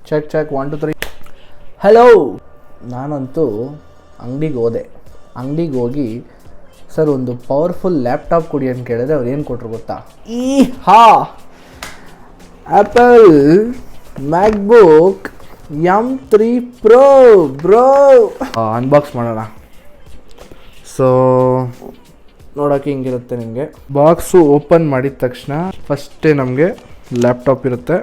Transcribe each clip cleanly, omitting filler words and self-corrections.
Check 1 2 3. Hello, ನಾನಂತೂ ಅಂಗಡಿಗೆ ಹೋಗಿ ಸರ್ ಒಂದು ಪವರ್ಫುಲ್ ಲ್ಯಾಪ್ಟಾಪ್ ಕೊಡಿ ಅಂತ ಕೇಳಿದ್ರೆ ಅವ್ರು ಏನು ಕೊಟ್ಟರು ಗೊತ್ತಾ? Apple MacBook M3 Pro bro. Unbox ಮಾಡೋಣ. ಸೊ ನೋಡೋಕ್ಕೆ ಹಿಂಗಿರುತ್ತೆ ನಿಮಗೆ. ಬಾಕ್ಸು ಓಪನ್ ಮಾಡಿದ ತಕ್ಷಣ ಫಸ್ಟೇ ನಮಗೆ ಲ್ಯಾಪ್ಟಾಪ್ ಇರುತ್ತೆ.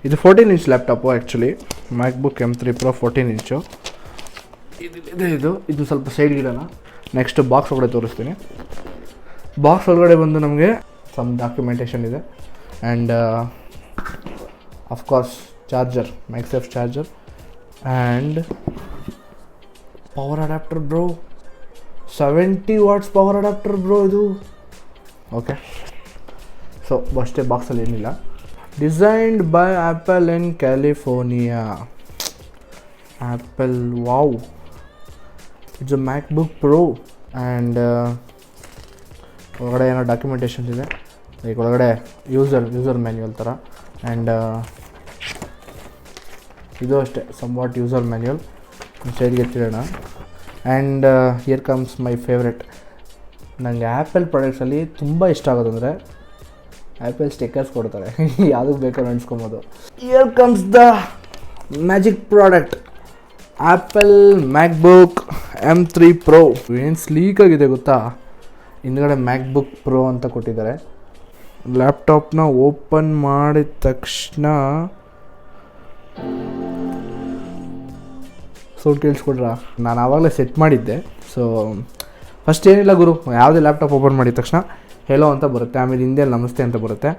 ಇದು 14 inch laptop actually. MacBook M3 Pro 14 ಇಂಚು ಇದು ಸ್ವಲ್ಪ ಸೈಡ್ಗಿಡೋಣ. ನೆಕ್ಸ್ಟ್ ಬಾಕ್ಸ್ ಒಳಗಡೆ ತೋರಿಸ್ತೀನಿ. ಬಾಕ್ಸ್ ಒಳಗಡೆ ಬಂದು ನಮಗೆ ಸಮ್ ಡಾಕ್ಯುಮೆಂಟೇಷನ್ ಇದೆ and of course charger, MagSafe charger and power adapter bro. 70 watts power adapter bro ಇದು. ಓಕೆ, ಸೊ ಅಷ್ಟೇ, ಬಾಕ್ಸಲ್ಲಿ ಏನಿಲ್ಲ. Designed by Apple in California. Apple, wow, it's a MacBook Pro and ಒಳಗಡೆ ಏನೋ ಡಾಕ್ಯುಮೆಂಟೇಷನ್ಸ್ ಇದೆ. ಲೈಕ್ ಒಳಗಡೆ user manual ಥರ and ಇದು ಅಷ್ಟೇ ಸಮ್ವಾಟ್ ಯೂಸರ್ ಮ್ಯಾನ್ಯುವಲ್. ಸೈಡ್ಗೆ ಎತ್ತಿಡೋಣ. And here comes my favourite. ನನಗೆ ಆ್ಯಪಲ್ ಪ್ರಾಡಕ್ಟ್ಸಲ್ಲಿ ತುಂಬ ಇಷ್ಟ ಆಗೋದಂದರೆ ಆ್ಯಪಲ್ ಸ್ಟಿಕ್ಕರ್ಸ್ ಕೊಡ್ತಾರೆ. ಯಾವುದಕ್ಕೆ ಬೇಕಾದ್ರೂ ಅನ್ಸ್ಕೊಬೋದು. Here comes the magic product, Apple MacBook M3 Pro. ಏನು ಸ್ಲೀಕಾಗಿದೆ ಗೊತ್ತಾ? ಹಿಂದ್ಗಡೆ ಮ್ಯಾಕ್ಬುಕ್ ಪ್ರೋ ಅಂತ ಕೊಟ್ಟಿದ್ದಾರೆ. ಲ್ಯಾಪ್ಟಾಪ್ನ ಓಪನ್ ಮಾಡಿದ ತಕ್ಷಣ ಸೌಂಡ್ ಕೇಳಿಸ್ಕೊಡ್ರಾ? ನಾನು ಆವಾಗಲೇ ಸೆಟ್ ಮಾಡಿದ್ದೆ. ಸೊ ಫಸ್ಟ್ ಏನಿಲ್ಲ ಗುರು, ಯಾವುದೇ ಲ್ಯಾಪ್ಟಾಪ್ ಓಪನ್ ಮಾಡಿದ ತಕ್ಷಣ ಹೆಲೋ ಅಂತ ಬರುತ್ತೆ, ಆಮೇಲೆ ಹಿಂದೆ ನಮಸ್ತೆ ಅಂತ ಬರುತ್ತೆ,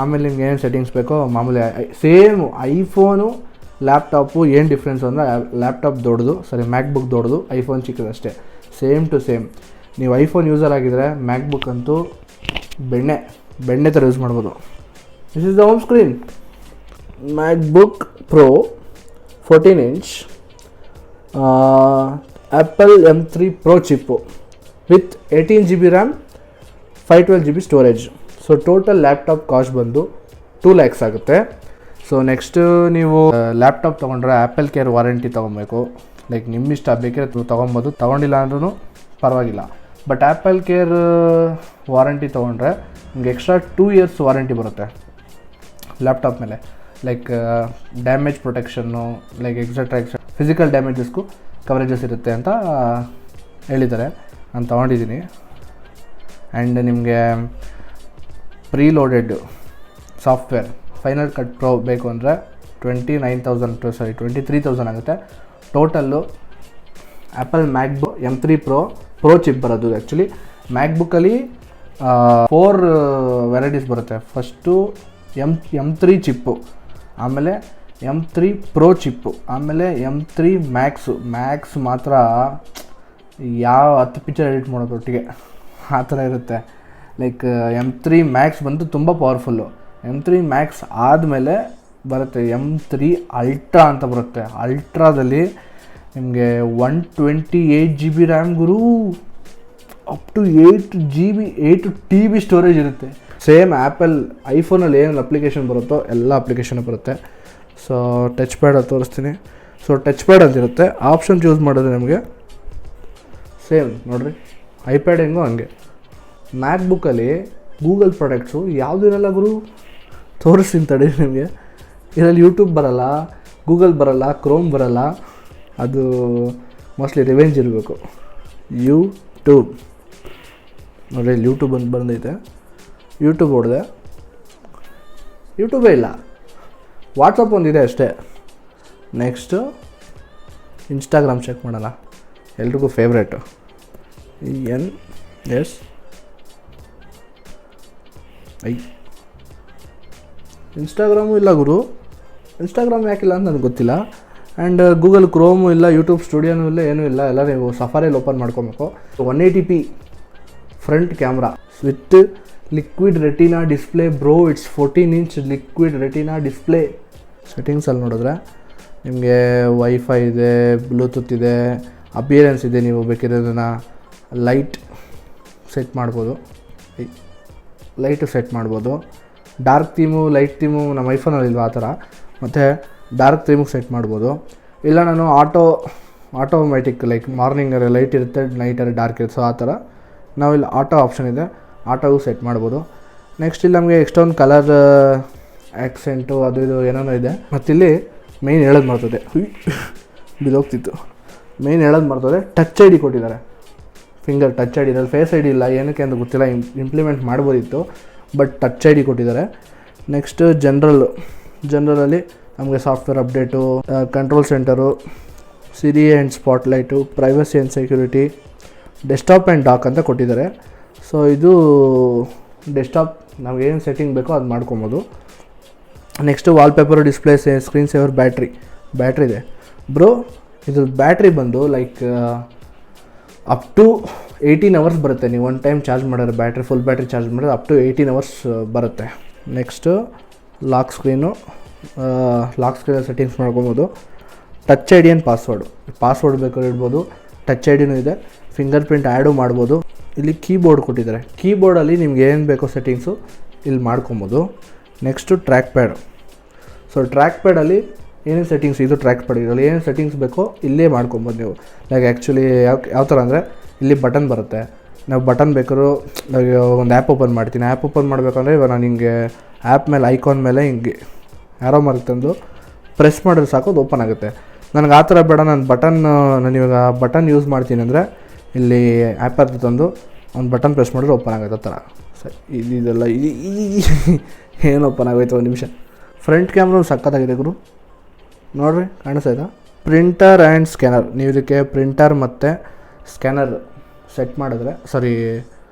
ಆಮೇಲೆ ನಿಮ್ಗೆ ಏನು ಸೆಟ್ಟಿಂಗ್ಸ್ ಬೇಕೋ ಮಾಮೂಲಿ ಸೇಮ್. ಐಫೋನು ಲ್ಯಾಪ್ಟಾಪು ಏನು ಡಿಫ್ರೆನ್ಸ್ ಅಂದರೆ ಲ್ಯಾಪ್ಟಾಪ್ ದೊಡ್ಡದು, ಮ್ಯಾಕ್ಬುಕ್ ದೊಡ್ಡದು, ಐಫೋನ್ ಚಿಕ್ಕದಷ್ಟೇ, ಸೇಮ್ ಟು ಸೇಮ್. ನೀವು ಐಫೋನ್ ಯೂಸರ್ ಆಗಿದ್ದರೆ ಮ್ಯಾಕ್ಬುಕ್ ಅಂತೂ ಬೆಣ್ಣೆ ಥರ ಯೂಸ್ ಮಾಡ್ಬೋದು. This is the home screen. MacBook pro 14 inch apple M3 Pro ಚಿಪ್ಪು with 18 GB RAM, 512 GB storage. So total laptop cost ಬಂದು 2 lakhs ಆಗುತ್ತೆ. ಸೊ ನೆಕ್ಸ್ಟು ನೀವು ಲ್ಯಾಪ್ಟಾಪ್ ತೊಗೊಂಡ್ರೆ ಆ್ಯಪಲ್ ಕೇರ್ ವಾರಂಟಿ ತೊಗೊಬೇಕು. ಲೈಕ್ ನಿಮ್ಮ ಇಷ್ಟ, ಬೇಕಿದ್ರೆ ತೊಗೊಬೋದು, ತೊಗೊಂಡಿಲ್ಲ ಅಂದ್ರೂ ಪರವಾಗಿಲ್ಲ. ಬಟ್ ಆ್ಯಪಲ್ ಕೇರ್ ವಾರಂಟಿ ತೊಗೊಂಡ್ರೆ ನಿಮ್ಗೆ ಎಕ್ಸ್ಟ್ರಾ 2 years ವಾರಂಟಿ ಬರುತ್ತೆ ಲ್ಯಾಪ್ಟಾಪ್ ಮೇಲೆ. ಲೈಕ್ ಡ್ಯಾಮೇಜ್ ಪ್ರೊಟೆಕ್ಷನ್ನು, ಲೈಕ್ ಎಕ್ಸೆಟ್ರಾ ಫಿಸಿಕಲ್ ಡ್ಯಾಮೇಜಸ್ಗೂ ಕವರೇಜಸ್ ಇರುತ್ತೆ ಅಂತ ಹೇಳಿದ್ದಾರೆ. ನಾನು ತೊಗೊಂಡಿದ್ದೀನಿ. ಆ್ಯಂಡ್ ನಿಮಗೆ preloaded software Final Cut Pro ಬೇಕು ಅಂದರೆ 23,000 ಆಗುತ್ತೆ. Total Apple MacBook M3 Pro chip ಬರೋದು. ಆ್ಯಕ್ಚುಲಿ ಮ್ಯಾಕ್ಬುಕ್ಕಲ್ಲಿ 4 ವೆರೈಟೀಸ್ ಬರುತ್ತೆ. ಫಸ್ಟು M3 ಚಿಪ್ಪು, ಆಮೇಲೆ M3 Pro ಚಿಪ್ಪು, ಆಮೇಲೆ M3 ಮ್ಯಾಕ್ಸ್ ಮಾತ್ರ ಯಾವ 10 ಪಿಕ್ಚರ್ ಎಡಿಟ್ ಮಾಡೋದು ಒಟ್ಟಿಗೆ ಆ ಥರ ಇರುತ್ತೆ. ಲೈಕ್ M3 ಮ್ಯಾಕ್ಸ್ ಬಂದು ತುಂಬ ಪವರ್ಫುಲ್ಲು. M3 ಮ್ಯಾಕ್ಸ್ ಆದಮೇಲೆ ಬರುತ್ತೆ M3 ಅಲ್ಟ್ರಾ ಅಂತ ಬರುತ್ತೆ. ಅಲ್ಟ್ರಾದಲ್ಲಿ ನಿಮಗೆ 128 GB ರ್ಯಾಮ್ ಗುರು, ಅಪ್ ಟು 8 TB ಸ್ಟೋರೇಜ್ ಇರುತ್ತೆ. ಸೇಮ್ ಆ್ಯಪಲ್ ಐಫೋನಲ್ಲಿ ಏನು ಅಪ್ಲಿಕೇಶನ್ ಬರುತ್ತೋ ಎಲ್ಲ ಅಪ್ಲಿಕೇಶನ್ ಬರುತ್ತೆ. ಸೊ ಟಚ್ ಪ್ಯಾಡ್ ಅದು ತೋರಿಸ್ತೀನಿ. ಸೊ ಟಚ್ ಪ್ಯಾಡ್ ಅಂತಿರುತ್ತೆ. ಆಪ್ಷನ್ ಚೂಸ್ ಮಾಡಿದ್ರೆ ನಮಗೆ ಸೇಮ್ ನೋಡಿರಿ, ಐಪ್ಯಾಡ್ ಹೆಂಗೋ ಹಂಗೆ. ಮ್ಯಾಕ್ಬುಕ್ಕಲ್ಲಿ ಗೂಗಲ್ ಪ್ರಾಡಕ್ಟ್ಸು ಯಾವುದಿರಲ್ಲ ಗುರು, ತೋರಿಸ್ತೀನಿ ತಡಿ ನಿಮಗೆ. ಇದರಲ್ಲಿ ಯೂಟ್ಯೂಬ್ ಬರೋಲ್ಲ, ಗೂಗಲ್ ಬರೋಲ್ಲ, ಕ್ರೋಮ್ ಬರೋಲ್ಲ. ಅದು ಮೋಸ್ಟ್ಲಿ ರಿವೆಂಜ್ ಇರಬೇಕು. ಯೂಟ್ಯೂಬ್ ನೋಡಿ, ಯೂಟ್ಯೂಬ್ ಅಂತ ಬಂದೈತೆ. ಯೂಟ್ಯೂಬ್ ಹೊಡೆದೆ, ಯೂಟ್ಯೂಬೇ ಇಲ್ಲ. ವಾಟ್ಸಪ್ ಒಂದಿದೆ ಅಷ್ಟೇ. ನೆಕ್ಸ್ಟು ಇನ್ಸ್ಟಾಗ್ರಾಮ್ ಚೆಕ್ ಮಾಡೋಣ, ಎಲ್ರಿಗೂ ಫೇವ್ರೇಟು. ಇನ್ಸ್ಟಾಗ್ರಾಮು ಇಲ್ಲ ಗುರು. ಇನ್ಸ್ಟಾಗ್ರಾಮ್ ಯಾಕಿಲ್ಲ ಅಂತ ನನಗೆ ಗೊತ್ತಿಲ್ಲ. ಆ್ಯಂಡ್ ಗೂಗಲ್ ಕ್ರೋಮು ಇಲ್ಲ, ಯೂಟ್ಯೂಬ್ ಸ್ಟುಡಿಯೋನೂ ಇಲ್ಲ, ಏನೂ ಇಲ್ಲ. ಎಲ್ಲ ನೀವು ಸಫಾರಿಯಲ್ಲಿ ಓಪನ್ ಮಾಡ್ಕೊಬೇಕು. 180p front camera with Liquid Retina display bro. It's 14 inch Liquid Retina display. ಸೆಟ್ಟಿಂಗ್ಸಲ್ಲಿ ನೋಡಿದ್ರೆ ನಿಮಗೆ ವೈಫೈ ಇದೆ, ಬ್ಲೂಟೂತ್ ಇದೆ, ಅಪಿಯರೆನ್ಸ್ ಇದೆ. ನೀವು ಬೇಕಿರೋದನ್ನು ಲೈಟ್ ಸೆಟ್ ಮಾಡ್ಬೋದು, ಡಾರ್ಕ್ ಥೀಮು, ಲೈಟ್ ಥೀಮು ನಮ್ಮ ಐಫೋನಲ್ಲಿ ಇಲ್ವಾ ಆ ಥರ. ಮತ್ತು ಡಾರ್ಕ್ ಥೀಮಿಗೆ ಸೆಟ್ ಮಾಡ್ಬೋದು. ಇಲ್ಲ ನಾನು ಆಟೋಮೆಟಿಕ್ ಲೈಕ್ ಮಾರ್ನಿಂಗ್ ಲೈಟ್ ಇರುತ್ತೆ, ನೈಟಲ್ಲಿ ಡಾರ್ಕ್ ಇರುತ್ತೆ. ಸೊ ಆ ಥರ ನಾವು ಇಲ್ಲಿ ಆಟೋ ಆಪ್ಷನ್ ಇದೆ, ಆಟೋಗೂ ಸೆಟ್ ಮಾಡ್ಬೋದು. ನೆಕ್ಸ್ಟ್ ಇಲ್ಲಿ ನಮಗೆ ಎಷ್ಟೊಂದು ಕಲರ್ ಆ್ಯಕ್ಸೆಂಟು ಅದು ಇದು ಏನೇನೋ ಇದೆ. ಮತ್ತಿಲ್ಲಿ ಮೇಯ್ನ್ ಹೇಳೋದು ಮಾಡ್ತದೆ, ಬಿದೋಗ್ತಿತ್ತು, ಮೇಯ್ನ್ ಹೇಳೋದು ಮಾಡ್ತದೆ, ಟಚ್ ಐ ಡಿ ಕೊಟ್ಟಿದ್ದಾರೆ. ಫಿಂಗರ್ ಟಚ್ ಐ ಡಿ ಇರೋದು, ಫೇಸ್ ಐ ಡಿ ಇಲ್ಲ, ಏನಕ್ಕೆ ಅಂತ ಗೊತ್ತಿಲ್ಲ, ಇಂಪ್ಲಿಮೆಂಟ್ ಮಾಡ್ಬೋದಿತ್ತು, ಬಟ್ ಟಚ್ ಐ ಡಿ ಕೊಟ್ಟಿದ್ದಾರೆ. ನೆಕ್ಸ್ಟ್ ಜನರಲಲ್ಲಿ ನಮಗೆ software update, control centre, Siri and Spotlight, privacy and security, desktop and dock ಅಂತ ಕೊಟ್ಟಿದ್ದಾರೆ. ಸೊ ಇದು ಡೆಸ್ಕ್ಟಾಪ್ ನಮಗೇನು ಸೆಟ್ಟಿಂಗ್ ಬೇಕೋ ಅದು ಮಾಡ್ಕೊಬೋದು. Next wallpaper, display, screen saver, battery ಇದೆ ಬ್ರೋ. ಇದ್ರ ಬ್ಯಾಟ್ರಿ ಬಂದು ಲೈಕ್ ಅಪ್ ಟು 18 ಅವರ್ಸ್ ಬರುತ್ತೆ. ನೀವು ಒನ್ ಟೈಮ್ ಚಾರ್ಜ್ ಮಾಡಿದ್ರೆ ಬ್ಯಾಟ್ರಿ ಫುಲ್ ಬ್ಯಾಟ್ರಿ ಚಾರ್ಜ್ ಮಾಡಿದ್ರೆ ಅಪ್ ಟು 18 ಅವರ್ಸ್ ಬರುತ್ತೆ. ನೆಕ್ಸ್ಟು ಲಾಕ್ ಸ್ಕ್ರೀನು ಸೆಟ್ಟಿಂಗ್ಸ್ ಮಾಡ್ಕೊಬೋದು. Touch I D and password ಬೇಕಾದ್ರೆ ಇಡ್ಬೋದು. ಟಚ್ ಐ ಡಿನೂ ಇದೆ, ಫಿಂಗರ್ ಪ್ರಿಂಟ್ ಆ್ಯಡು ಮಾಡ್ಬೋದು. ಇಲ್ಲಿ ಕೀಬೋರ್ಡ್ ಕೊಟ್ಟಿದ್ದಾರೆ, ಕೀಬೋರ್ಡಲ್ಲಿ ನಿಮ್ಗೆ ಏನು ಬೇಕೋ ಸೆಟ್ಟಿಂಗ್ಸು ಇಲ್ಲಿ ಮಾಡ್ಕೊಬೋದು. ನೆಕ್ಸ್ಟು ಟ್ರ್ಯಾಕ್ ಪ್ಯಾಡಲ್ಲಿ ಏನೇನು ಸೆಟ್ಟಿಂಗ್ಸ್, ಇದು ಟ್ರ್ಯಾಕ್ ಪ್ಯಾಡ್ ಇದರಲ್ಲಿ ಏನೇನು ಸೆಟ್ಟಿಂಗ್ಸ್ ಬೇಕೋ ಇಲ್ಲೇ ಮಾಡ್ಕೊಬೋದು ನೀವು. ಲೈಕ್ ಆ್ಯಕ್ಚುಲಿ ಯಾವ ಥರ ಅಂದರೆ ಇಲ್ಲಿ ಬಟನ್ ಬರುತ್ತೆ. ನಾವು ಬಟನ್ ಬೇಕಾದ್ರೂ ಒಂದು ಆ್ಯಪ್ ಓಪನ್ ಮಾಡ್ತೀನಿ. ಆ್ಯಪ್ ಓಪನ್ ಮಾಡಬೇಕಂದ್ರೆ ಇವಾಗ ನಾನು ಹಿಂಗೆ ಆ್ಯಪ್ ಮೇಲೆ ಐಕಾನ್ ಮೇಲೆ ಹಿಂಗೆ ಆರೋ ಮಾರ್ಕ್ ತಂದು ಪ್ರೆಸ್ ಮಾಡಿದ್ರೆ ಸಾಕು, ಅದು ಓಪನ್ ಆಗುತ್ತೆ. ನನಗೆ ಆ ಥರ ಬೇಡ, ನಾನು ಇವಾಗ ಬಟನ್ ಯೂಸ್ ಮಾಡ್ತೀನಿ ಅಂದರೆ ಇಲ್ಲಿ ಆ್ಯಪ್ ಹತ್ರ ತಂದು ಒಂದು ಬಟನ್ ಪ್ರೆಸ್ ಮಾಡಿದ್ರೆ ಓಪನ್ ಆಗುತ್ತೆ. ಆ ಥರ ಸರಿ, ಇದೆಲ್ಲ ಏನು ಓಪನ್ ಆಗೋಯ್ತು, ಒಂದು ನಿಮಿಷ. ಫ್ರಂಟ್ ಕ್ಯಾಮ್ರಾ ಸಕ್ಕತ್ತಾಗಿದೆ ಗುರು, ನೋಡಿರಿ ಕಾಣಿಸ್ತಾಯಿದೆ. ಪ್ರಿಂಟರ್ ಆ್ಯಂಡ್ ಸ್ಕ್ಯಾನರ್, ನೀವು ಇದಕ್ಕೆ ಪ್ರಿಂಟರ್ ಮತ್ತು ಸ್ಕ್ಯಾನರ್ ಸೆಟ್ ಮಾಡಿದ್ರೆ,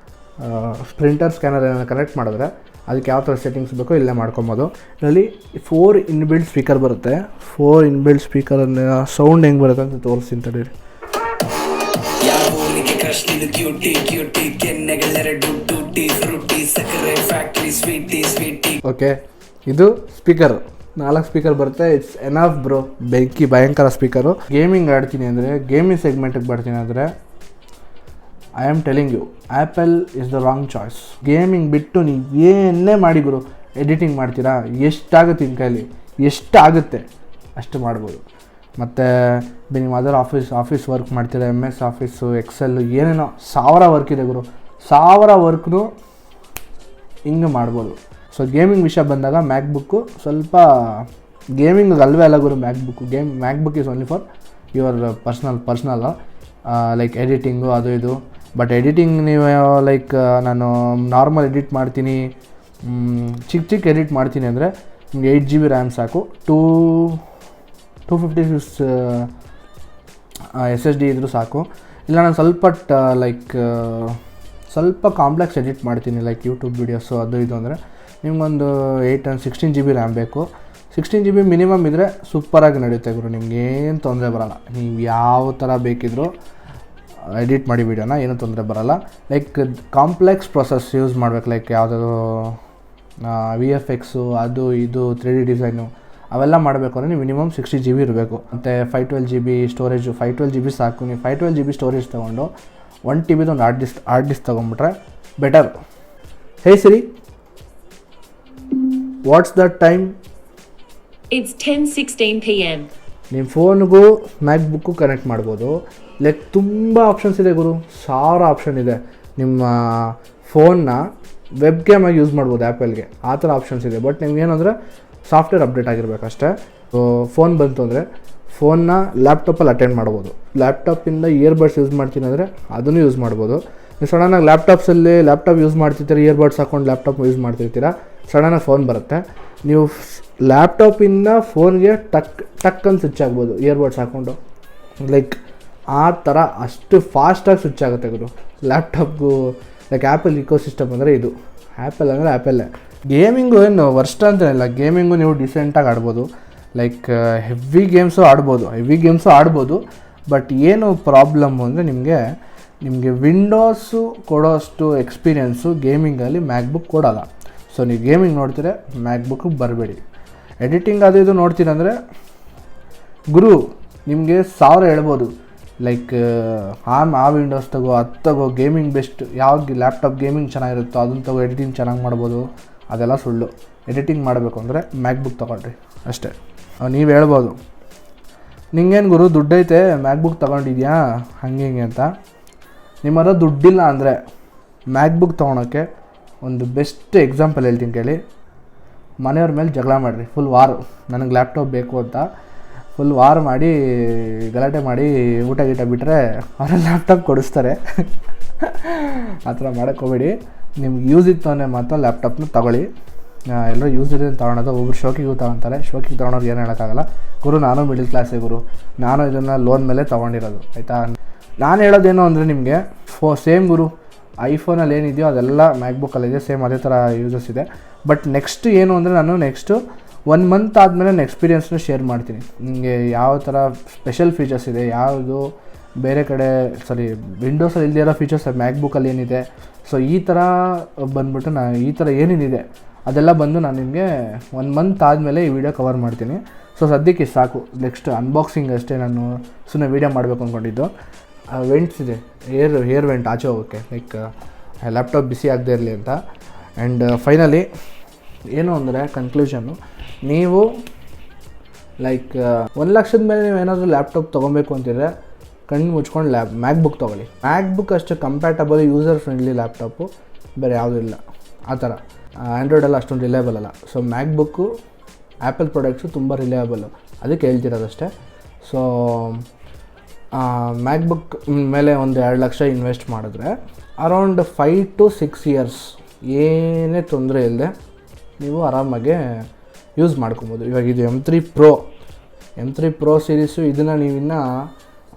ಪ್ರಿಂಟರ್ ಸ್ಕ್ಯಾನರ್ ಏನಾದ್ರು ಕನೆಕ್ಟ್ ಮಾಡಿದ್ರೆ ಅದಕ್ಕೆ ಯಾವ ಥರ ಸೆಟ್ಟಿಂಗ್ಸ್ ಬೇಕೋ ಇಲ್ಲೇ ಮಾಡ್ಕೊಬೋದು. ಇದರಲ್ಲಿ 4 ಇನ್ಬಿಲ್ಟ್ ಸ್ಪೀಕರ್ ಬರುತ್ತೆ. 4 ಇನ್ಬಿಲ್ಟ್ ಸ್ಪೀಕರನ್ನು ಸೌಂಡ್ ಹೆಂಗೆ ಬರುತ್ತೆ ಅಂತ ತೋರಿಸ್ತೀನಿ ತಡೀರಿ. ಓಕೆ, ಇದು ಸ್ಪೀಕರ್ 4 ಸ್ಪೀಕರ್ ಬರುತ್ತೆ. ಇಟ್ಸ್ ಎನಫ್ ಬ್ರೋ, ಭಯಂಕರ ಸ್ಪೀಕರು. ಗೇಮಿಂಗ್ ಆಡ್ತೀನಿ ಅಂದರೆ, ಗೇಮಿಂಗ್ ಸೆಗ್ಮೆಂಟಿಗೆ ಬರ್ತೀನಿ ಅಂದರೆ I am telling you, Apple is the wrong choice. Gaming ಬಿಟ್ಟು ನೀವು ಏನೇ ಮಾಡಿ ಗುರು, ಎಡಿಟಿಂಗ್ ಮಾಡ್ತೀರಾ, ಎಷ್ಟಾಗುತ್ತೆ ನಿಮ್ಮ ಕೈಲಿ, ಎಷ್ಟಾಗುತ್ತೆ ಅಷ್ಟು ಮಾಡ್ಬೋದು. ಮತ್ತು ನೀವು ಅದರ್ ಆಫೀಸ್ ವರ್ಕ್ ಮಾಡ್ತೀರಾ, MS ಆಫೀಸು, ಎಕ್ಸೆಲ್ಲು, ಏನೇನೋ 1000 ವರ್ಕ್ ಇದೆ ಗುರು, 1000 ವರ್ಕ್ನು ಹಿಂಗೆ ಮಾಡ್ಬೋದು. ಸೊ ಗೇಮಿಂಗ್ ವಿಷಯ ಬಂದಾಗ ಮ್ಯಾಕ್ಬುಕ್ಕು ಸ್ವಲ್ಪ ಗೇಮಿಂಗ್ ಅಲ್ವೇ ಅಲ್ಲ ಗುರು. MacBook is only for your personal like editing ಅದು ಇದು. ಬಟ್ ಎಡಿಟಿಂಗ್ ನೀವು ಲೈಕ್ ನಾನು ನಾರ್ಮಲ್ ಎಡಿಟ್ ಮಾಡ್ತೀನಿ, ಚಿಕ್ಕ ಎಡಿಟ್ ಮಾಡ್ತೀನಿ ಅಂದರೆ ನಿಮ್ಗೆ 8 GB ರ್ಯಾಮ್ ಸಾಕು, 256 SSD ಇದ್ದರೂ ಸಾಕು. ಇಲ್ಲ ನಾನು ಸ್ವಲ್ಪ ಕಾಂಪ್ಲೆಕ್ಸ್ ಎಡಿಟ್ ಮಾಡ್ತೀನಿ, ಲೈಕ್ ಯೂಟ್ಯೂಬ್ ವೀಡಿಯೋಸು ಅದು ಇದು ಅಂದರೆ ನಿಮ್ಗೊಂದು 16 GB ರ್ಯಾಮ್ ಬೇಕು. 16 GB ಮಿನಿಮಮ್ ಇದ್ದರೆ ಸೂಪರಾಗಿ ನಡೆಯುತ್ತೆ ಗುರು, ನಿಮ್ಗೇನು ತೊಂದರೆ ಬರೋಲ್ಲ. ನೀವು ಯಾವ ಥರ ಬೇಕಿದ್ರೂ ಎಡಿಟ್ ಮಾಡಿ ವೀಡಿಯೋನ, ಏನೂ ತೊಂದರೆ ಬರೋಲ್ಲ. ಲೈಕ್ ಕಾಂಪ್ಲೆಕ್ಸ್ ಪ್ರೊಸೆಸ್ ಯೂಸ್ ಮಾಡಬೇಕು, ಲೈಕ್ ಯಾವುದಾದ್ರು VFX ಅದು ಇದು 3D ಡಿಸೈನು ಅವೆಲ್ಲ ಮಾಡಬೇಕು ಅಂದರೆ ನೀವು ಮಿನಿಮಮ್ 60 GB ಇರಬೇಕು. ಮತ್ತು 512 GB ಸ್ಟೋರೇಜು, 512 GB ಸಾಕು. ನೀವು 512 GB ಸ್ಟೋರೇಜ್ ತೊಗೊಂಡು 1 TB ಒಂದು ಹಾರ್ಡ್ ಡಿಸ್ಕ್ ತೊಗೊಂಬಿಟ್ರೆ better. Hey Siri, what's the time? It's 10:16 PM. ನಿಮ್ಮ ಫೋನ್ಗೂ ಮ್ಯಾಕ್ಬುಕ್ಕು ಕನೆಕ್ಟ್ ಮಾಡ್ಬೋದು. ಲೈಕ್ ತುಂಬ ಆಪ್ಷನ್ಸ್ ಇದೆ ಗುರು, 1000 ಆಪ್ಷನ್ ಇದೆ. ನಿಮ್ಮ ಫೋನ್ನ ವೆಬ್ ಕ್ಯಾಮಾಗಿ ಯೂಸ್ ಮಾಡ್ಬೋದು ಆ್ಯಪಲ್ಗೆ, ಆ ಥರ ಆಪ್ಷನ್ಸ್ ಇದೆ. ಬಟ್ ನಿಮ್ಗೇನಂದರೆ ಸಾಫ್ಟ್ವೇರ್ ಅಪ್ಡೇಟ್ ಆಗಿರಬೇಕಷ್ಟೇ. ಫೋನ್ ಬಂತು ಅಂದರೆ ಫೋನ್ನ ಲ್ಯಾಪ್ಟಾಪಲ್ಲಿ ಅಟೆಂಡ್ ಮಾಡ್ಬೋದು. ಲ್ಯಾಪ್ಟಾಪಿಂದ ಇಯರ್ಬಡ್ಸ್ ಯೂಸ್ ಮಾಡ್ತೀನಿ ಅಂದರೆ ಅದನ್ನು ಯೂಸ್ ಮಾಡ್ಬೋದು. ನೀವು ಸಡನ್ನಾಗಿ ಲ್ಯಾಪ್ಟಾಪ್ ಯೂಸ್ ಮಾಡ್ತಿರ್ತೀರ, ಇಯರ್ಬಡ್ಸ್ ಹಾಕ್ಕೊಂಡು ಲ್ಯಾಪ್ಟಾಪ್ ಯೂಸ್ ಮಾಡ್ತಿರ್ತೀರ, ಸಡನ್ನಾಗಿ ಫೋನ್ ಬರುತ್ತೆ. ನೀವು ಲ್ಯಾಪ್ಟಾಪಿಂದ ಫೋನ್ಗೆ ಟಕ್ ಅಂತ ಸ್ವಿಚ್ ಆಗ್ಬೋದು ಇಯರ್ಬಡ್ಸ್ ಹಾಕ್ಕೊಂಡು. ಲೈಕ್ ಆ ಥರ ಅಷ್ಟು ಫಾಸ್ಟಾಗಿ ಸ್ವಿಚ್ ಆಗುತ್ತೆ ಗುರು ಲ್ಯಾಪ್ಟಾಪ್ಗೂ. ಲೈಕ್ ಆ್ಯಪಲ್ ಇಕೋಸಿಸ್ಟಮ್ ಅಂದರೆ ಇದು, ಆ್ಯಪಲ್ ಅಂದರೆ ಆ್ಯಪಲ್ಲೇ. ಗೇಮಿಂಗು ಏನು ವರ್ಷ ಅಂತೇನಿಲ್ಲ, ಗೇಮಿಂಗು ನೀವು ಡಿಸೆಂಟಾಗಿ ಆಡ್ಬೋದು. ಲೈಕ್ ಹೆವಿ ಗೇಮ್ಸು ಆಡ್ಬೋದು. ಬಟ್ ಏನು ಪ್ರಾಬ್ಲಮ್ಮು ಅಂದರೆ ನಿಮಗೆ ವಿಂಡೋಸು ಕೊಡೋಷ್ಟು ಎಕ್ಸ್ಪೀರಿಯೆನ್ಸು ಗೇಮಿಂಗಲ್ಲಿ ಮ್ಯಾಕ್ಬುಕ್ ಕೊಡೋಲ್ಲ. ಸೊ ನೀವು ಗೇಮಿಂಗ್ ನೋಡ್ತೀರ, ಮ್ಯಾಕ್ಬುಕ್ಕಿಗೆ ಬರಬೇಡಿ. ಎಡಿಟಿಂಗ್ ಅದು ಇದು ನೋಡ್ತೀರಂದರೆ ಗುರು ನಿಮಗೆ 1000 ಹೇಳ್ಬೋದು. ಲೈಕ್ ಆ ವಿಂಡೋಸ್ ತಗೋ ಗೇಮಿಂಗ್ ಬೆಸ್ಟ್, ಯಾವಾಗ ಲ್ಯಾಪ್ಟಾಪ್ ಗೇಮಿಂಗ್ ಚೆನ್ನಾಗಿರುತ್ತೋ ಅದನ್ನು ತಗೋ, ಎಡಿಟಿಂಗ್ ಚೆನ್ನಾಗಿ ಮಾಡ್ಬೋದು. ಅದೆಲ್ಲ ಸುಳ್ಳು. ಎಡಿಟಿಂಗ್ ಮಾಡಬೇಕು ಅಂದರೆ ಮ್ಯಾಕ್ಬುಕ್ ತೊಗೊಳ್ರಿ ಅಷ್ಟೇ. ನೀವು ಹೇಳ್ಬೋದು ನಿಂಗೇನು ಗುರು ದುಡ್ಡೈತೆ ಮ್ಯಾಕ್ಬುಕ್ ತೊಗೊಂಡಿದ್ಯಾ ಹಂಗೆ ಹಿಂಗೆ ಅಂತ. ನಿಮ್ಮ ಹತ್ರ ದುಡ್ಡಿಲ್ಲ ಅಂದರೆ ಮ್ಯಾಕ್ಬುಕ್ ತೊಗೊಳಕ್ಕೆ ಒಂದು ಬೆಸ್ಟ್ ಎಕ್ಸಾಂಪಲ್ ಹೇಳ್ತೀನಿ ಕೇಳಿ. ಮನೆಯವ್ರ ಮೇಲೆ ಜಗಳ ಮಾಡಿರಿ, ಫುಲ್ ವಾರ್, ನನಗೆ ಲ್ಯಾಪ್ಟಾಪ್ ಬೇಕು ಅಂತ ಫುಲ್ ವಾರ್ ಮಾಡಿ ಗಲಾಟೆ ಮಾಡಿ ಊಟ ಗೀಟ ಬಿಟ್ಟರೆ ಅವರ ಲ್ಯಾಪ್ಟಾಪ್ ಕೊಡಿಸ್ತಾರೆ. ಆ ಥರ ಮಾಡೋಕ್ಕೋಗ್ಬೇಡಿ. ನಿಮ್ಗೆ ಯೂಸ್ ಇತ್ತು ಅಂದರೆ ಮಾತ್ರ ಲ್ಯಾಪ್ಟಾಪ್ನ ತೊಗೊಳ್ಳಿ. ಎಲ್ಲರೂ ಯೂಸ್ ಇದೆ ತೊಗೊಳೋದು, ಒಬ್ಬರು ಶೋಕಿಗೂ ತೊಗೊತಾರೆ, ಶೋಕಿಗೆ ತೊಗೊಳೋರು ಏನು ಹೇಳೋಕ್ಕಾಗಲ್ಲ. ಗುರು ನಾನು ಮಿಡಲ್ ಕ್ಲಾಸೇ ಗುರು, ನಾನು ಇದನ್ನು ಲೋನ್ ಮೇಲೆ ತೊಗೊಂಡಿರೋದು ಆಯಿತಾ. ನಾನು ಹೇಳೋದೇನು ಅಂದರೆ ನಿಮಗೆ ಸೇಮ್ ಗುರು ಐಫೋನಲ್ಲಿ ಏನಿದೆಯೋ ಅದೆಲ್ಲ ಮ್ಯಾಕ್ಬುಕ್ಕಲ್ಲಿದೆ, ಸೇಮ್ ಅದೇ ಥರ ಯೂಸಸ್ ಇದೆ. ಬಟ್ ನೆಕ್ಸ್ಟ್ ಏನು ಅಂದರೆ ನಾನು ನೆಕ್ಸ್ಟು 1 ಮಂತ್ ಆದಮೇಲೆ ನನ್ನ ಎಕ್ಸ್ಪೀರಿಯನ್ಸ್ನ ಶೇರ್ ಮಾಡ್ತೀನಿ. ನಿಮಗೆ ಯಾವ ಥರ ಸ್ಪೆಷಲ್ ಫೀಚರ್ಸ್ ಇದೆ, ಯಾವುದು ಬೇರೆ ಕಡೆ ವಿಂಡೋಸಲ್ಲಿ ಇಲ್ಲದೇ ಇರೋ ಫೀಚರ್ಸ್ ಮ್ಯಾಕ್ಬುಕ್ಕಲ್ಲಿ ಏನಿದೆ, ಸೊ ಈ ಥರ ಬಂದ್ಬಿಟ್ಟು ಈ ಥರ ಏನೇನಿದೆ ಅದೆಲ್ಲ ಬಂದು ನಾನು ನಿಮಗೆ 1 ಮಂತ್ ಆದಮೇಲೆ ಈ ವಿಡಿಯೋ ಕವರ್ ಮಾಡ್ತೀನಿ. ಸೊ ಸದ್ಯಕ್ಕೆ ಸಾಕು, ನೆಕ್ಸ್ಟ್ ಅನ್ಬಾಕ್ಸಿಂಗ್ ಅಷ್ಟೇ ನಾನು ಸುಮ್ಮನೆ ವೀಡಿಯೋ ಮಾಡಬೇಕು ಅಂದ್ಕೊಂಡಿದ್ದು. ವೆಂಟ್ಸ್ ಇದೆ, ಏರ್ ವೆಂಟ್ ಆಚೆ ಹೋಗೋಕ್ಕೆ, ಲೈಕ್ ಲ್ಯಾಪ್ಟಾಪ್ ಬಿಸಿ ಆಗದೆ ಇರಲಿ ಅಂತ. ಆ್ಯಂಡ್ ಫೈನಲಿ ಏನು ಅಂದರೆ ಕನ್ಕ್ಲೂಷನ್ನು, ನೀವು ಲೈಕ್ 1 ಲಕ್ಷದ ಮೇಲೆ ನೀವು ಏನಾದರೂ ಲ್ಯಾಪ್ಟಾಪ್ ತೊಗೊಬೇಕು ಅಂತಿದ್ರೆ ಕಣ್ಣು ಮುಚ್ಕೊಂಡು ಮ್ಯಾಕ್ಬುಕ್ ತೊಗೊಳ್ಳಿ. ಮ್ಯಾಕ್ಬುಕ್ ಅಷ್ಟು ಕಂಪ್ಯಾಟಬಲ್ ಯೂಸರ್ ಫ್ರೆಂಡ್ಲಿ ಲ್ಯಾಪ್ಟಾಪು ಬೇರೆ ಯಾವುದೂ ಇಲ್ಲ ಆ ಥರ. ಆ್ಯಂಡ್ರಾಯ್ಡೆಲ್ಲ ಅಷ್ಟೊಂದು ರಿಲಯಬಲ್ ಅಲ್ಲ. ಸೊ ಮ್ಯಾಕ್ಬುಕ್ಕು ಆ್ಯಪಲ್ ಪ್ರಾಡಕ್ಟ್ಸು ತುಂಬ ರಿಲಯಬಲ್ಲು, ಅದಕ್ಕೆ ಹೇಳ್ತಿರೋದಷ್ಟೇ. ಸೊ ಮ್ಯಾಕ್ಬುಕ್ ಮೇಲೆ ಒಂದು 2 ಲಕ್ಷ ಇನ್ವೆಸ್ಟ್ ಮಾಡಿದ್ರೆ ಅರೌಂಡ್ 5 to 6 ಇಯರ್ಸ್ ಏನೇ ತೊಂದರೆ ಇಲ್ಲದೆ ನೀವು ಆರಾಮಾಗೆ ಯೂಸ್ ಮಾಡ್ಕೊಬೋದು. ಇವಾಗ ಇದು M3 Pro ಸೀರೀಸು, ಇದನ್ನು ನೀವಿನ್ನೂ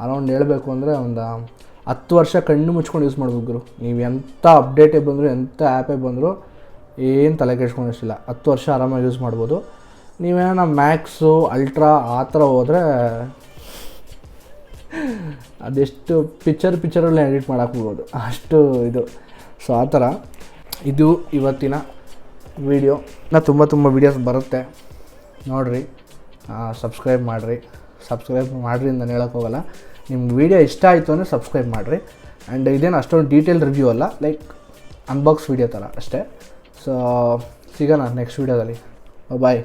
ಅರೌಂಡ್ ಹೇಳಬೇಕು ಅಂದರೆ ಒಂದು 10 ವರ್ಷ ಕಣ್ಣು ಮುಚ್ಕೊಂಡು ಯೂಸ್ ಮಾಡ್ಬೇಕು ಗುರು. ನೀವು ಎಂಥ ಅಪ್ಡೇಟೇ ಬಂದರೂ ಎಂಥ ಆ್ಯಪೇ ಬಂದರೂ ಏನು ತಲೆ ಕೆಡ್ಸ್ಕೊಂಡಷ್ಟಿಲ್ಲ, 10 ವರ್ಷ ಆರಾಮಾಗಿ ಯೂಸ್ ಮಾಡ್ಬೋದು. ನೀವೇನೋ ಮ್ಯಾಕ್ಸು ಅಲ್ಟ್ರಾ ಆ ಥರ ಹೋದರೆ ಅದೆಷ್ಟು ಪಿಕ್ಚರಲ್ಲೇ ಎಡಿಟ್ ಮಾಡಾಕ್ಬಿಡ್ಬೋದು, ಅಷ್ಟು ಇದು. ಸೊ ಆ ಥರ ಇದು ಇವತ್ತಿನ ವೀಡಿಯೋ. ತುಂಬ ವೀಡಿಯೋಸ್ ಬರುತ್ತೆ ನೋಡಿರಿ, ಸಬ್ಸ್ಕ್ರೈಬ್ ಮಾಡಿರಿ ಅಂತ ನಾನು ಹೇಳೋಕ್ಕೋಗಲ್ಲ. ನಿಮ್ಗೆ ವೀಡಿಯೋ ಇಷ್ಟ ಆಯಿತು ಅಂದರೆ ಸಬ್ಸ್ಕ್ರೈಬ್ ಮಾಡಿರಿ. ಆ್ಯಂಡ್ ಇದೇನು ಅಷ್ಟೊಂದು ಡೀಟೇಲ್ ರಿವ್ಯೂ ಅಲ್ಲ, ಲೈಕ್ ಅನ್ಬಾಕ್ಸ್ ವೀಡಿಯೋ ಥರ ಅಷ್ಟೇ. ಸೊ ಸಿಗೋಣ ನೆಕ್ಸ್ಟ್ ವೀಡಿಯೋದಲ್ಲಿ. ಬಾಯ್.